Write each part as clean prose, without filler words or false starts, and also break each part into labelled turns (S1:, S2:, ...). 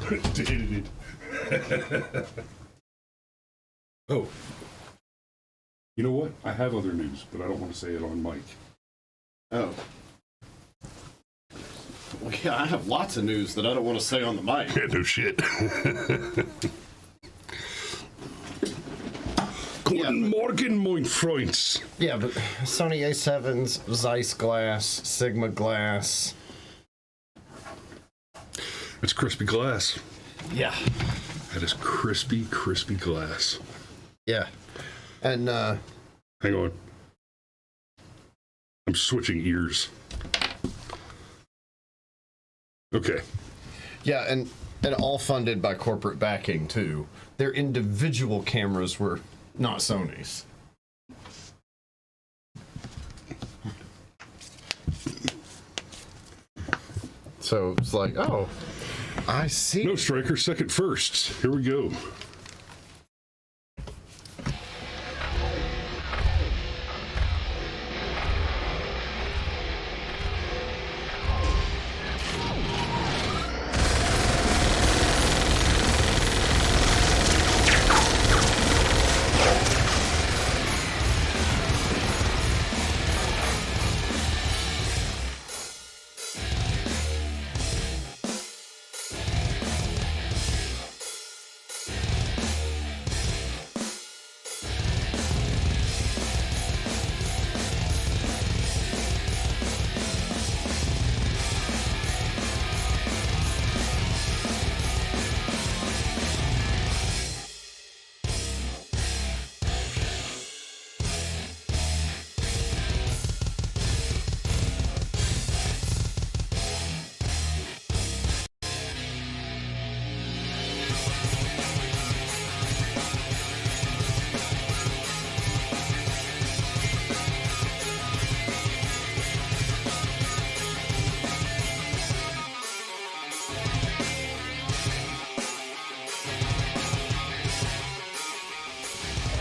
S1: Dated it. Oh. You know what? I have other news, but I don't want to say it on mic.
S2: Oh. Well, yeah, I have lots of news that I don't want to say on the mic.
S1: Yeah, no shit. Guten Morgen, mein Freunds.
S2: Yeah, but Sony A7s, Zeiss glass, Sigma glass.
S1: It's crispy glass.
S2: Yeah.
S1: That is crispy, crispy glass.
S2: Yeah. And,
S1: hang on. I'm switching ears. Okay.
S2: Yeah, and all funded by corporate backing, too. Their individual cameras were not Sony's. So it's like, oh, I see.
S1: No striker, second first. Here we go.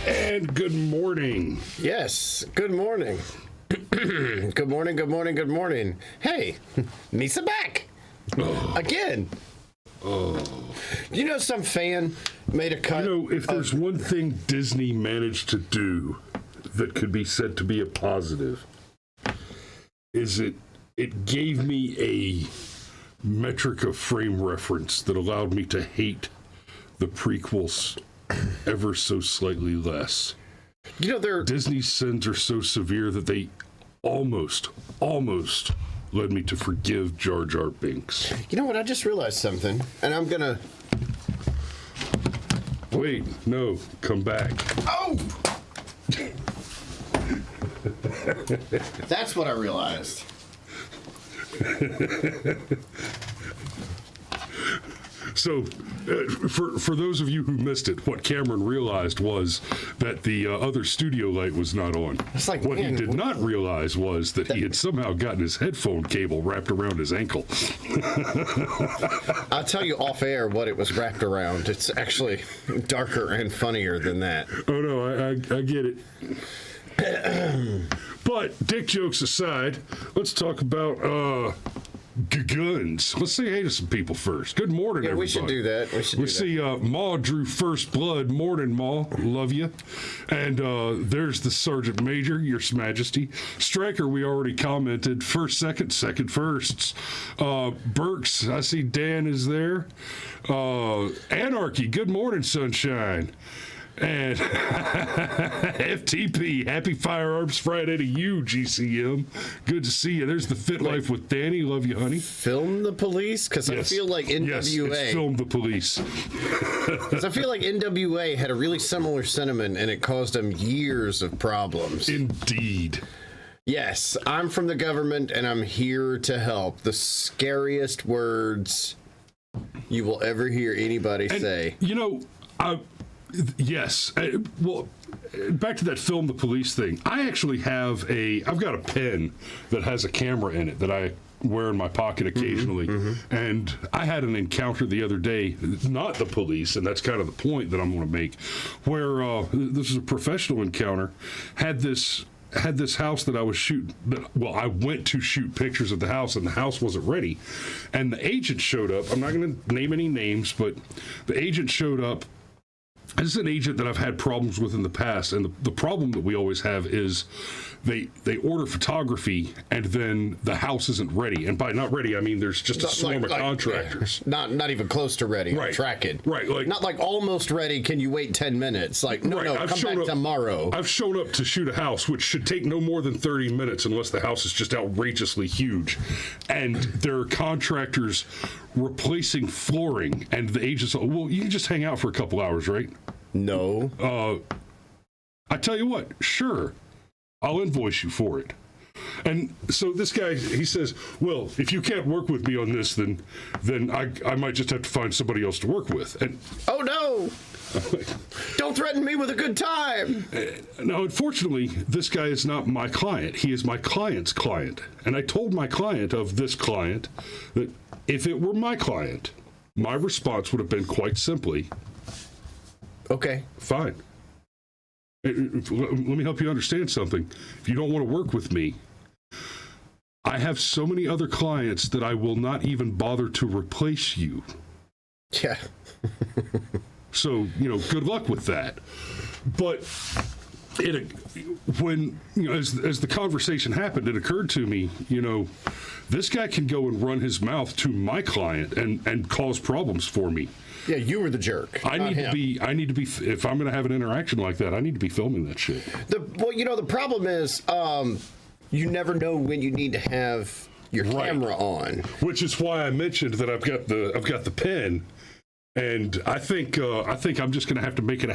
S1: And good morning.
S2: Yes, good morning. Good morning, good morning, good morning. Hey, Misa back.
S1: Oh.
S2: Again.
S1: Oh.
S2: You know, some fan made a cut.
S1: You know, if there's one thing Disney managed to do that could be said to be a positive, is it gave me a metric of frame reference that allowed me to hate the prequels ever so slightly less.
S2: You know,
S1: Disney's sins are so severe that they almost led me to forgive Jar Jar Binks.
S2: You know what? I just realized something, and I'm gonna...
S1: Wait, no, come back.
S2: Oh! That's what I realized.
S1: So, for those of you who missed it, what Cameron realized was that the other studio light was not on.
S2: It's like,
S1: what
S2: man,
S1: he did not realize was that he had somehow gotten his headphone cable wrapped around his ankle.
S2: I'll tell you off air what it was wrapped around. It's actually darker and funnier than that.
S1: Oh, no, I get it. But, dick jokes aside, let's talk about guns. Let's say hey to some people first. Good morning, everybody.
S2: We should do that.
S1: Let's see, Ma drew first blood. Morning, Ma. Love you. And there's the Sergeant Major, Your Majesty. Stryker, we already commented. First, second firsts. Burks, I see Dan is there. Anarchy, good morning, sunshine. And FTP, happy Firearms Friday to you, GCM. Good to see you. There's the Fit Life with Danny. Love you, honey.
S2: Film the police? Because I feel like NWA...
S1: Yes, it's Film the Police.
S2: Because I feel like NWA had a really similar sentiment, and it caused them years of problems.
S1: Indeed.
S2: Yes, I'm from the government, and I'm here to help. The scariest words you will ever hear anybody say.
S1: You know, yes. Well, back to that Film the Police thing. I actually I've got a pen that has a camera in it that I wear in my pocket occasionally. And I had an encounter the other day, not the police, and that's kind of the point that I'm going to make, where this is a professional encounter, had this had this house that I was shooting. Well, I went to shoot pictures of the house, and the house wasn't ready. And the agent showed up. I'm not going to name any names, but the agent showed up. This is an agent that I've had problems with in the past, and the problem that we always have is they order photography and then the house isn't ready. And by not ready, I mean there's just a swarm of contractors.
S2: Not even close to ready.
S1: Right.
S2: Tracking.
S1: Right. Like,
S2: not like almost ready. Can you wait 10 minutes? Like, no, come back tomorrow.
S1: I've shown up to shoot a house, which should take no more than 30 minutes unless the house is just outrageously huge. And there are contractors replacing flooring, and the agent's like, well, you can just hang out for a couple hours, right?
S2: No.
S1: I tell you what, sure, I'll invoice you for it. And so this guy, he says, well, if you can't work with me on this, then I might just have to find somebody else to work with. And
S2: oh, no. Don't threaten me with a good time.
S1: Now, unfortunately, this guy is not my client. He is my client's client. And I told my client of this client that if it were my client, my response would have been quite simply,
S2: okay,
S1: fine. Let me help you understand something. If you don't want to work with me, I have so many other clients that I will not even bother to replace you.
S2: Yeah.
S1: So, good luck with that. But when as the conversation happened, it occurred to me, this guy can go and run his mouth to my client and cause problems for me.
S2: Yeah, you were the jerk.
S1: I need to be. If I'm going to have an interaction like that, I need to be filming that shit.
S2: The problem is, you never know when you need to have your camera on.
S1: Which is why I mentioned that I've got the pen, and I think I'm just going to have to make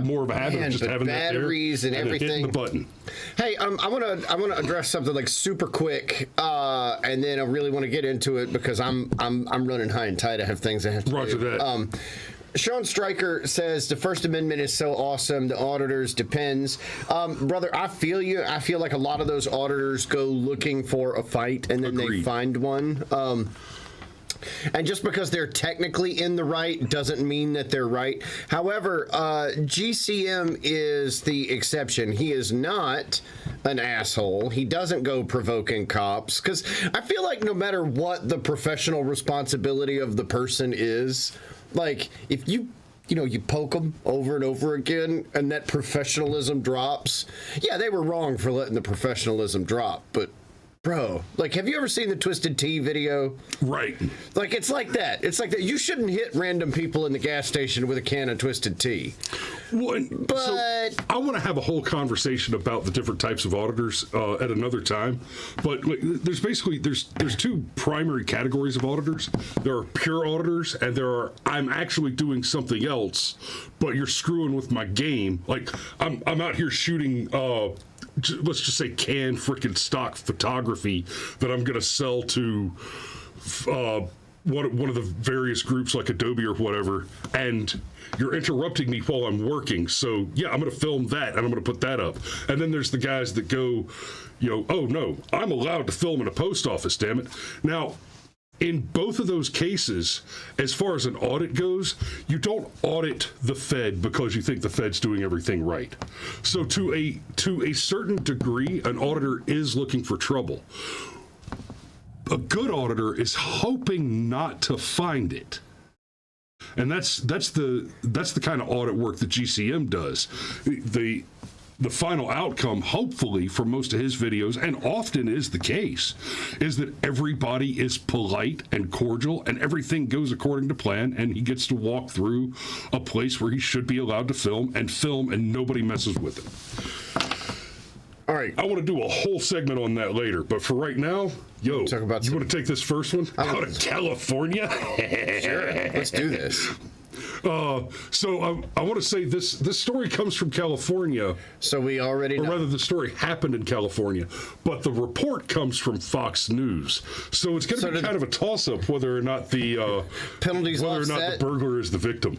S1: more of a habit of just having
S2: batteries
S1: that there
S2: and everything.
S1: Hitting the button.
S2: Hey, I want to address something like super quick, and then I really want to get into it because I'm running high and tight. I have things I have to do.
S1: Roger that.
S2: Sean Stryker says the First Amendment is so awesome. The auditors depends. Brother, I feel you. I feel like a lot of those auditors go looking for a fight and then they find one. And just because they're technically in the right doesn't mean that they're right. However, GCM is the exception. He is not an asshole. He doesn't go provoking cops. Because I feel like no matter what the professional responsibility of the person is, like if you poke them over and over again and that professionalism drops, yeah, they were wrong for letting the professionalism drop, but bro, like, have you ever seen the Twisted Tea video?
S1: Right.
S2: Like, it's like that. It's like that. You shouldn't hit random people in the gas station with a can of Twisted Tea.
S1: Well, so I want to have a whole conversation about the different types of auditors at another time. But there's two primary categories of auditors. There are pure auditors, and there are I'm actually doing something else, but you're screwing with my game. Like I'm out here shooting. Let's just say canned freaking stock photography that I'm going to sell to one of the various groups like Adobe or whatever, and you're interrupting me while I'm working. So yeah, I'm going to film that and I'm going to put that up. And then there's the guys that go, oh no, I'm allowed to film in a post office, damn it. Now, in both of those cases, as far as an audit goes, you don't audit the Fed because you think the Fed's doing everything right. So to a certain degree, an auditor is looking for trouble. A good auditor is hoping not to find it. And that's the kind of audit work that GCM does. The final outcome, hopefully, for most of his videos, and often is the case, is that everybody is polite and cordial and everything goes according to plan, and he gets to walk through a place where he should be allowed to film and nobody messes with him.
S2: All right.
S1: I want to do a whole segment on that later, but for right now, you want to take this first one? Out of California?
S2: Sure. Let's do this.
S1: So I want to say this story comes from California.
S2: So we already know.
S1: Or rather, the story happened in California, but the report comes from Fox News. So it's going to be kind of a toss-up whether or not the
S2: penalties
S1: whether
S2: offset?
S1: or not the burglar is the victim.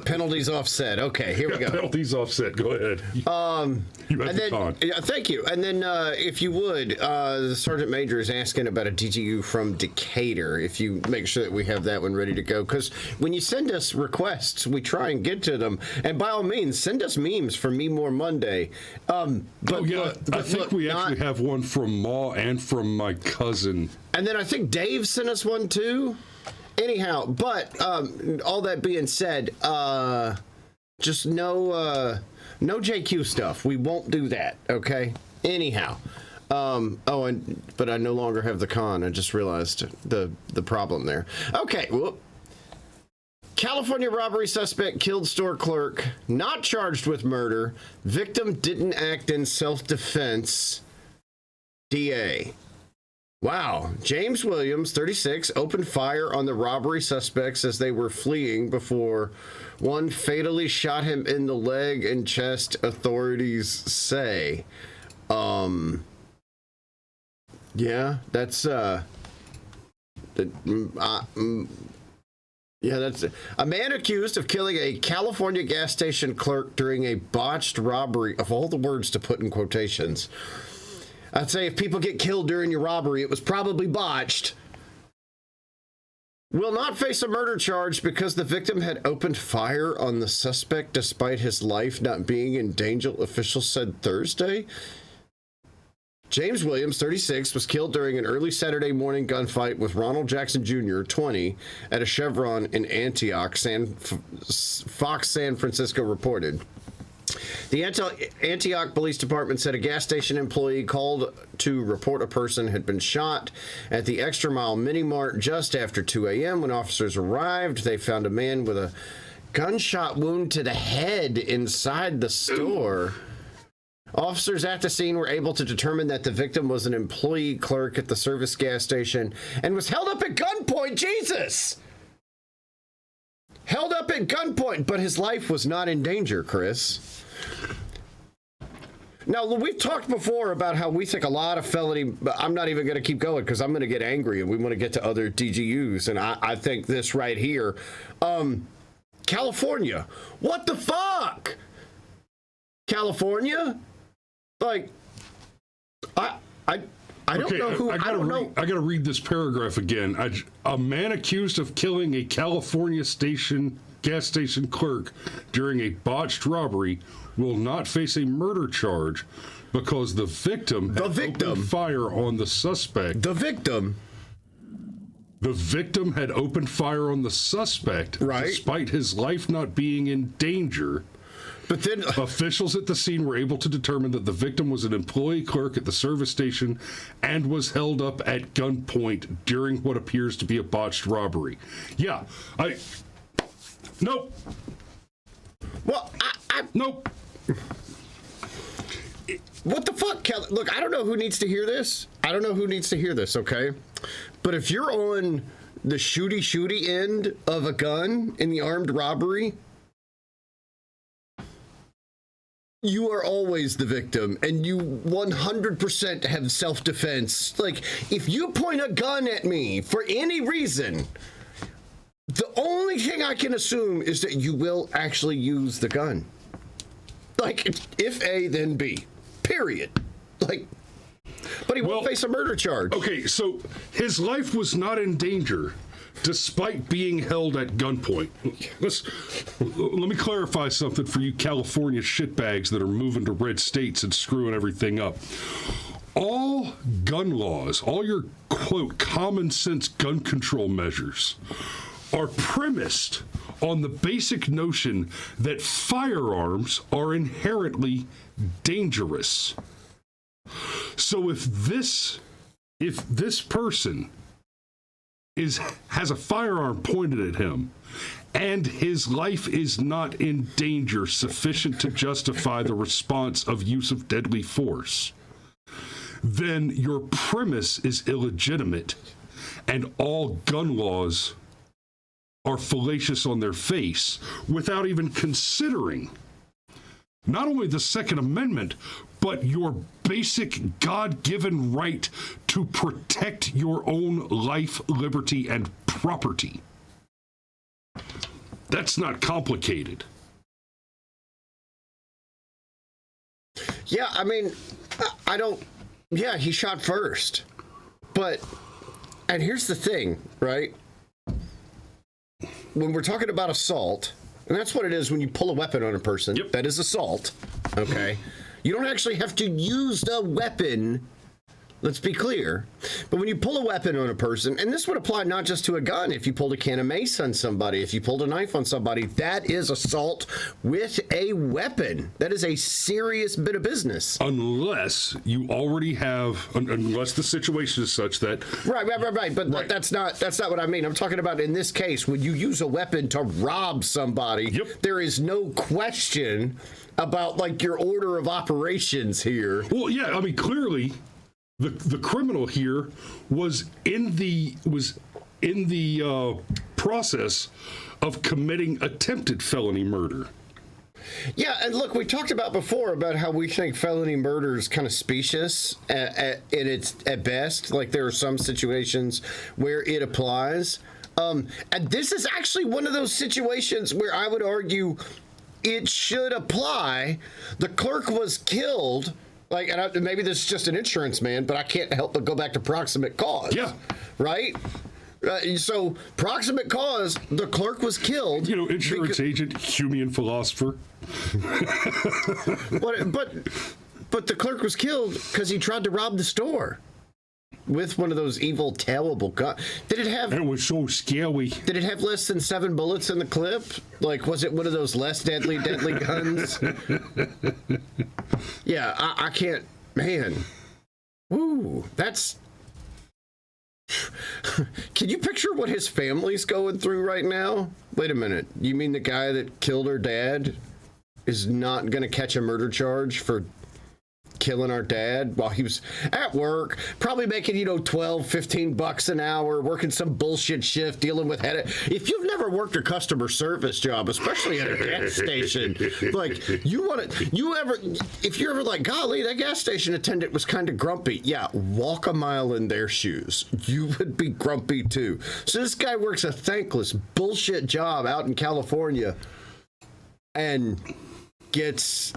S2: Penalties offset. Okay, here we go.
S1: Penalties offset. Go ahead. You have the con.
S2: Thank you. And then, if you would, the Sergeant Major is asking about a DGU from Decatur. If you make sure that we have that one ready to go, because when when you send us requests, we try and get to them. And by all means, send us memes for Me More Monday. But
S1: I think we actually have one from Ma and from my cousin.
S2: And then I think Dave sent us one too. Anyhow, but all that being said, just no JQ stuff. We won't do that, okay? Anyhow. But I no longer have the con. I just realized the problem there. Okay, well, California robbery suspect killed store clerk, not charged with murder. Victim didn't act in self-defense. DA. Wow. James Williams, 36, opened fire on the robbery suspects as they were fleeing before one fatally shot him in the leg and chest, authorities say. Yeah, that's that's a man accused of killing a California gas station clerk during a botched robbery. Of all the words to put in quotations, I'd say if people get killed during your robbery, it was probably botched. Will not face a murder charge because the victim had opened fire on the suspect despite his life not being in danger, officials said Thursday. James Williams, 36, was killed during an early Saturday morning gunfight with Ronald Jackson Jr., 20, at a Chevron in Antioch, Fox San Francisco reported. The Antioch Police Department said a gas station employee called to report a person had been shot at the Extra Mile Mini Mart just after 2 a.m. When officers arrived, they found a man with a gunshot wound to the head inside the store. Officers at the scene were able to determine that the victim was an employee clerk at the service gas station and was held up at gunpoint. Jesus! Held up at gunpoint, but his life was not in danger, Chris. Now, we've talked before about how we think a lot of felony... I'm not even going to keep going because I'm going to get angry and we want to get to other DGUs. And I think this right here. California. What the fuck? California? Like, I don't know who. I don't know.
S1: I got to read this paragraph again. A man accused of killing a California gas station clerk during a botched robbery will not face a murder charge because the victim opened fire on the suspect.
S2: The victim
S1: had opened fire on the suspect,
S2: right,
S1: despite his life not being in danger.
S2: But then
S1: officials at the scene were able to determine that the victim was an employee clerk at the service station and was held up at gunpoint during what appears to be a botched robbery. Yeah, nope.
S2: Well,
S1: nope.
S2: What the fuck, Kelly? Look, I don't know who needs to hear this. Okay? But if you're on the shooty end of a gun in the armed robbery, you are always the victim, and you 100% have self-defense. Like, if you point a gun at me for any reason, the only thing I can assume is that you will actually use the gun. Like, if A, then B. Period. Like, but he won't face a murder charge.
S1: Okay, so his life was not in danger despite being held at gunpoint. Let me clarify something for you California shitbags that are moving to red states and screwing everything up. All gun laws, all your, quote, common sense gun control measures are premised on the basic notion that firearms are inherently dangerous. So if this person has a firearm pointed at him and his life is not in danger sufficient to justify the response of use of deadly force, then your premise is illegitimate and all gun laws are fallacious on their face without even considering not only the Second Amendment, but your basic God-given right to protect your own life, liberty, and property. That's not complicated.
S2: Yeah, I mean, I don't... Yeah, he shot first. But... And here's the thing, right? when we're talking about assault, and that's what it is when you pull a weapon on a person,
S1: Yep.
S2: that is assault, okay? You don't actually have to use the weapon. Let's be clear. But when you pull a weapon on a person, and this would apply not just to a gun, if you pulled a can of mace on somebody, if you pulled a knife on somebody, that is assault with a weapon. That is a serious bit of business.
S1: Unless you already have, unless the situation is such that...
S2: Right. But that's not what I mean. I'm talking about in this case, when you use a weapon to rob somebody, there is no question about like your order of operations here.
S1: Well, yeah, I mean, clearly... The criminal here was in the process of committing attempted felony murder.
S2: Yeah, and look, we talked about before about how we think felony murder is kind of specious at its at best. Like there are some situations where it applies, and this is actually one of those situations where I would argue it should apply. The clerk was killed. Like, and maybe this is just an insurance man, but I can't help but go back to proximate cause.
S1: Yeah.
S2: Right? So, proximate cause, the clerk was killed.
S1: You know, insurance agent, Humean philosopher.
S2: But the clerk was killed because he tried to rob the store with one of those evil, terrible guns. Did it have...
S1: It was so scary.
S2: Did it have less than 7 bullets in the clip? Like, was it one of those less deadly guns? Yeah, I can't... Man. Woo, that's... Can you picture what his family's going through right now? Wait a minute. You mean the guy that killed her dad is not going to catch a murder charge for killing our dad while he was at work, probably making, $12-15 an hour, working some bullshit shift, dealing with headache. If you've never worked a customer service job, especially at a gas station, like if you're ever like, golly, that gas station attendant was kind of grumpy. Yeah, walk a mile in their shoes. You would be grumpy too. So this guy works a thankless bullshit job out in California and gets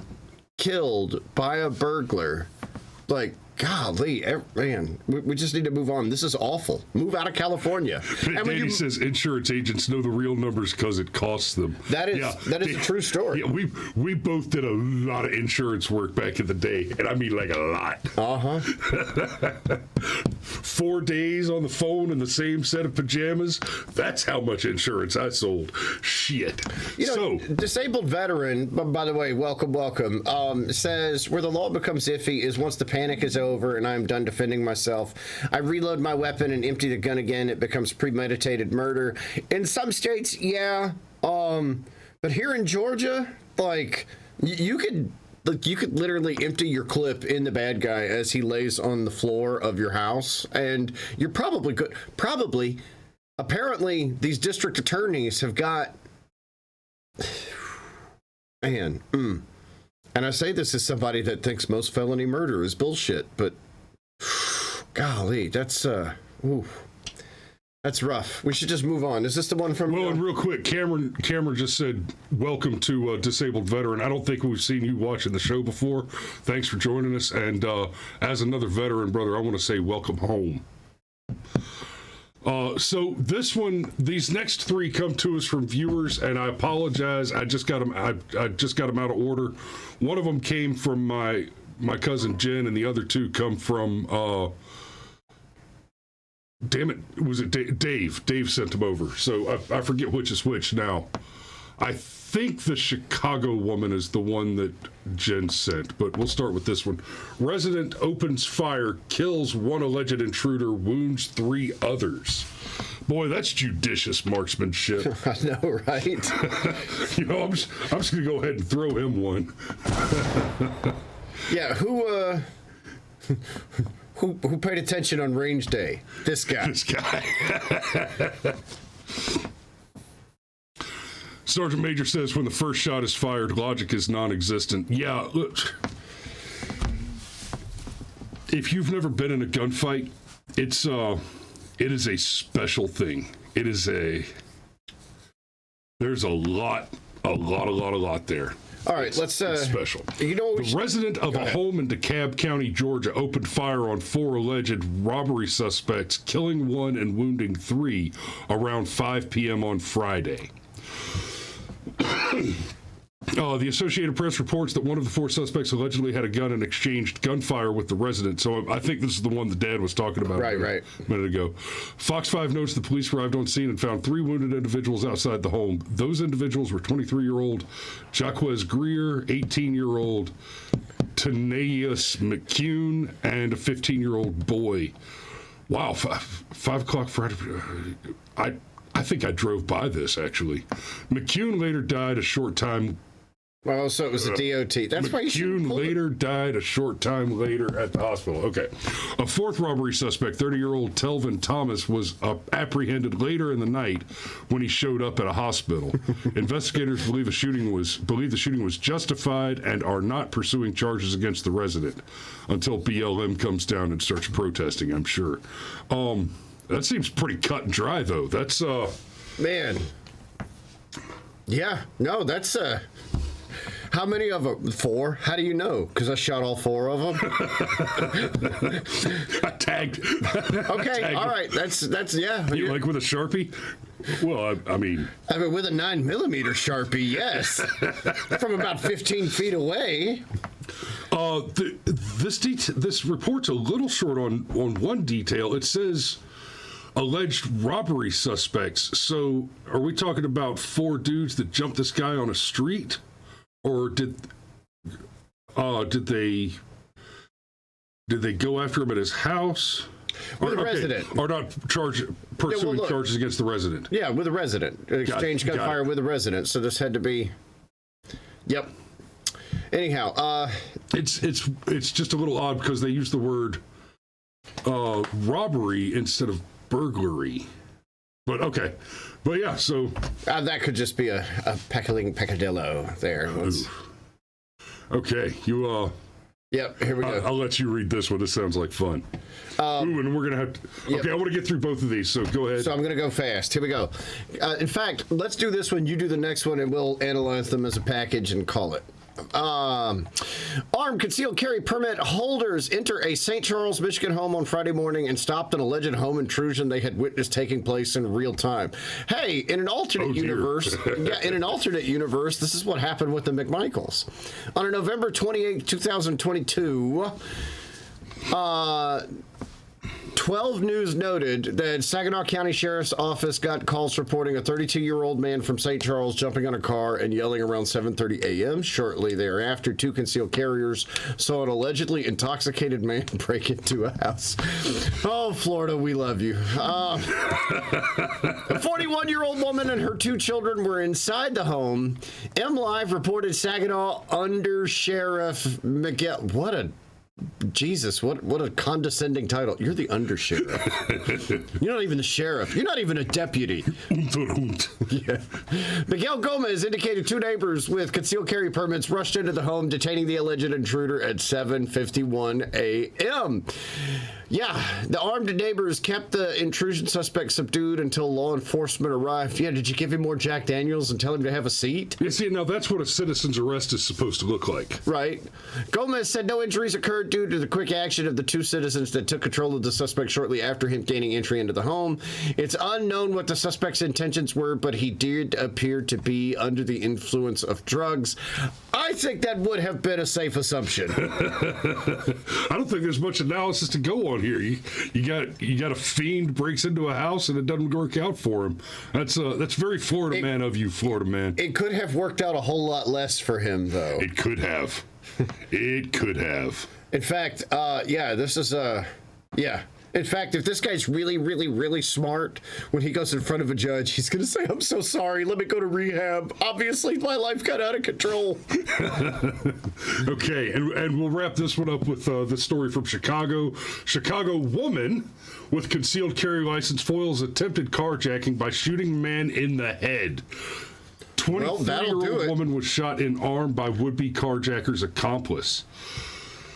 S2: killed by a burglar. Like, golly, man, we just need to move on. This is awful. Move out of California. And
S1: Danny says insurance agents know the real numbers because it costs them.
S2: That is a true story.
S1: Yeah, we both did a lot of insurance work back in the day, and I mean like a lot. 4 days on the phone in the same set of pajamas. That's how much insurance I sold. Shit.
S2: Disabled veteran, by the way, welcome, says where the law becomes iffy is once the panic is over and I'm done defending myself, I reload my weapon and empty the gun again. It becomes premeditated murder. In some states, yeah. But here in Georgia, like you could literally empty your clip in the bad guy as he lays on the floor of your house, and you're probably good. Apparently, these district attorneys have got, man. And I say this as somebody that thinks most felony murder is bullshit, but golly, that's rough. We should just move on. Is this the one from...
S1: Well, and real quick, Cameron just said, welcome to Disabled Veteran. I don't think we've seen you watching the show before. Thanks for joining us. And as another veteran, brother, I want to say welcome home. So these next 3 come to us from viewers, and I apologize. I just got them out of order. One of them came from my cousin Jen, and the other 2 come from damn it, was it Dave? Dave sent them over. So I forget which is which now. I think the Chicago woman is the one that Jen sent, but we'll start with this one. Resident opens fire, kills 1 alleged intruder, wounds 3 others. Boy, that's judicious marksmanship.
S2: I know, right?
S1: I'm just going to go ahead and throw him one.
S2: Yeah, who paid attention on range day? This guy.
S1: Sergeant Major says when the first shot is fired, logic is non-existent. Yeah, look, if you've never been in a gunfight, it is a special thing. There's a lot there.
S2: All right, let's.
S1: It's special.
S2: You know what
S1: the resident of a home in DeKalb County, Georgia, opened fire on 4 alleged robbery suspects, killing 1 and wounding 3 around 5 p.m. on Friday. The Associated Press reports that one of the 4 suspects allegedly had a gun and exchanged gunfire with the resident. So I think this is the one the dad was talking about
S2: right.
S1: a minute ago. Fox 5 notes the police arrived on scene and found 3 wounded individuals outside the home. Those individuals were 23-year-old Jaquez Greer, 18-year-old Taneus McCune, and a 15-year-old boy. Wow, 5 o'clock Friday. I think I drove by this, actually. McCune later died a short time.
S2: Well, so it was a DOT. That's why you should
S1: McCune later died a short time later at the hospital. Okay. A 4th robbery suspect, 30-year-old Telvin Thomas, was apprehended later in the night when he showed up at a hospital. Investigators believe the shooting was justified and are not pursuing charges against the resident until BLM comes down and starts protesting, I'm sure. That seems pretty cut and dry, though. That's,
S2: Man. Yeah. No, that's, How many of them? 4? How do you know? Because I shot all 4 of them.
S1: I tagged.
S2: Okay, all right. That's yeah.
S1: You like with a Sharpie? Well, I mean,
S2: with a 9mm Sharpie, yes. From about 15 feet away.
S1: This report's a little short on one detail. It says alleged robbery suspects. So are we talking about 4 dudes that jumped this guy on a street? Or did they go after him at his house?
S2: With a resident.
S1: Or not pursuing charges against the resident?
S2: Yeah, with a resident. Exchange gunfire with a resident. So this had to be... Yep. Anyhow,
S1: it's just a little odd because they use the word robbery instead of burglary. But okay. But yeah, so...
S2: that could just be a peccadillo there.
S1: Okay, you...
S2: Yep, here we go.
S1: I'll let you read this one. This sounds like fun. And we're going to have to...
S2: Yep.
S1: Okay, I want to get through both of these, so go ahead.
S2: So I'm going to go fast. Here we go. In fact, let's do this one. You do the next one, and we'll analyze them as a package and call it. Armed concealed carry permit holders enter a St. Charles, Michigan home on Friday morning and stopped an alleged home intrusion they had witnessed taking place in real time. Hey, in an alternate universe, this is what happened with the McMichaels. On November 28, 2022, 12 News noted that Saginaw County Sheriff's Office got calls reporting a 32-year-old man from St. Charles jumping on a car and yelling around 7:30 a.m. Shortly thereafter, 2 concealed carriers saw an allegedly intoxicated man break into a house. Oh, Florida, we love you. A 41-year-old woman and her 2 children were inside the home. MLive reported Saginaw Under Sheriff Miguel. Jesus, what a condescending title. You're the undersheriff. You're not even the sheriff. You're not even a deputy. Yeah. Miguel Gomez indicated 2 neighbors with concealed carry permits rushed into the home, detaining the alleged intruder at 7:51 a.m. Yeah, the armed neighbors kept the intrusion suspect subdued until law enforcement arrived. Yeah, did you give him more Jack Daniels and tell him to have a seat?
S1: Yeah, see, now that's what a citizen's arrest is supposed to look like.
S2: Right. Gomez said no injuries occurred due to the quick action of the 2 citizens that took control of the suspect shortly after him gaining entry into the home. It's unknown what the suspect's intentions were, but he did appear to be under the influence of drugs. I think that would have been a safe assumption.
S1: I don't think there's much analysis to go on here. You got a fiend breaks into a house and it doesn't work out for him. That's very Florida man of you, Florida man.
S2: It could have worked out a whole lot less for him, though.
S1: It could have. It could have.
S2: In fact, this is yeah. In fact, if this guy's really, really, really smart, when he goes in front of a judge, he's going to say, "I'm so sorry. Let me go to rehab. Obviously, my life got out of control."
S1: Okay, and we'll wrap this one up with the story from Chicago. Chicago woman with concealed carry license foils attempted carjacking by shooting man in the head. 23-year-old woman was shot in arm by would-be carjacker's accomplice.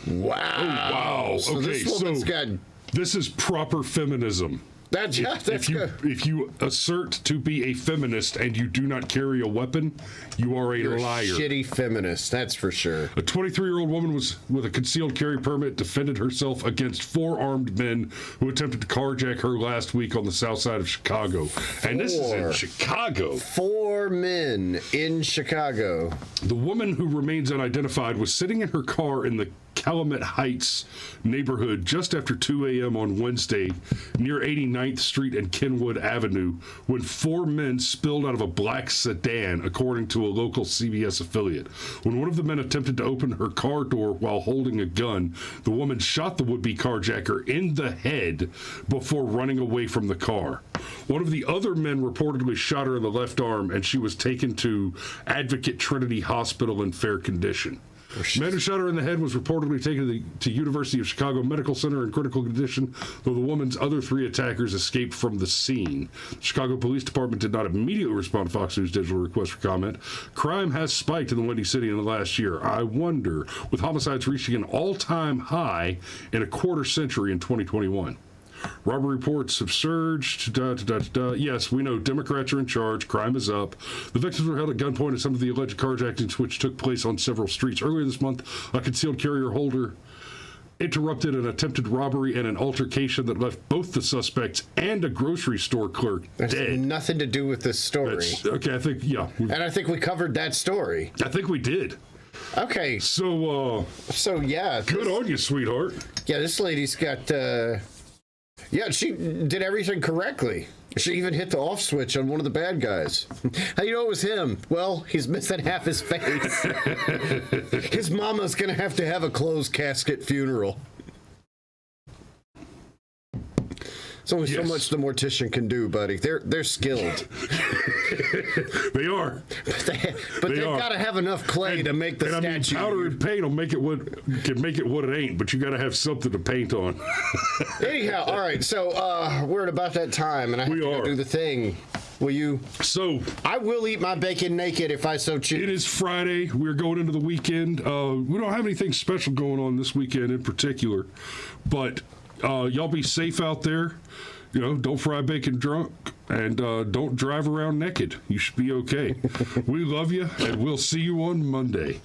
S2: Wow.
S1: Oh, wow.
S2: So
S1: okay,
S2: this woman's got...
S1: This is proper feminism. If you assert to be a feminist and you do not carry a weapon, you are a
S2: You're
S1: liar.
S2: A shitty feminist, that's for sure.
S1: A 23-year-old woman with a concealed carry permit defended herself against 4 armed men who attempted to carjack her last week on the south side of Chicago. And this is in Chicago.
S2: 4 men in Chicago.
S1: The woman, who remains unidentified, was sitting in her car in the Calumet Heights neighborhood just after 2 a.m. on Wednesday near 89th Street and Kenwood Avenue when 4 men spilled out of a black sedan, according to a local CBS affiliate. When one of the men attempted to open her car door while holding a gun, the woman shot the would-be carjacker in the head before running away from the car. One of the other men reportedly shot her in the left arm, and she was taken to Advocate Trinity Hospital in fair condition. The man who shot her in the head was reportedly taken to University of Chicago Medical Center in critical condition, though the woman's other 3 attackers escaped from the scene. The Chicago Police Department did not immediately respond to Fox News' digital request for comment. Crime has spiked in the Windy City in the last year. I wonder, with homicides reaching an all-time high in a quarter century in 2021. Robbery reports have surged. Yes, we know Democrats are in charge. Crime is up. The victims were held at gunpoint at some of the alleged carjackings, which took place on several streets. Earlier this month, a concealed carrier holder interrupted an attempted robbery and an altercation that left both the suspects and a grocery store clerk dead.
S2: Nothing to do with this story.
S1: Okay, I think, yeah.
S2: And I think we covered that story.
S1: I think we did.
S2: Okay.
S1: So
S2: yeah.
S1: Good on you, sweetheart.
S2: Yeah, this lady's got... Yeah, she did everything correctly. She even hit the off switch on one of the bad guys. How you know it was him? Well, he's missing half his face. His mama's going to have a closed casket funeral. There's only so much the mortician can do, buddy. They're skilled.
S1: They are.
S2: But they've got to have enough clay to make the statue.
S1: Powder and paint will make it can make it what it ain't, but you got to have something to paint on.
S2: Anyhow, all right. So we're at about that time, and I have to go do the thing. Will you?
S1: So
S2: I will eat my bacon naked if I so choose.
S1: It is Friday. We're going into the weekend. We don't have anything special going on this weekend in particular, but y'all be safe out there. You know, don't fry bacon drunk, and don't drive around naked. You should be okay. We love you, and we'll see you on Monday.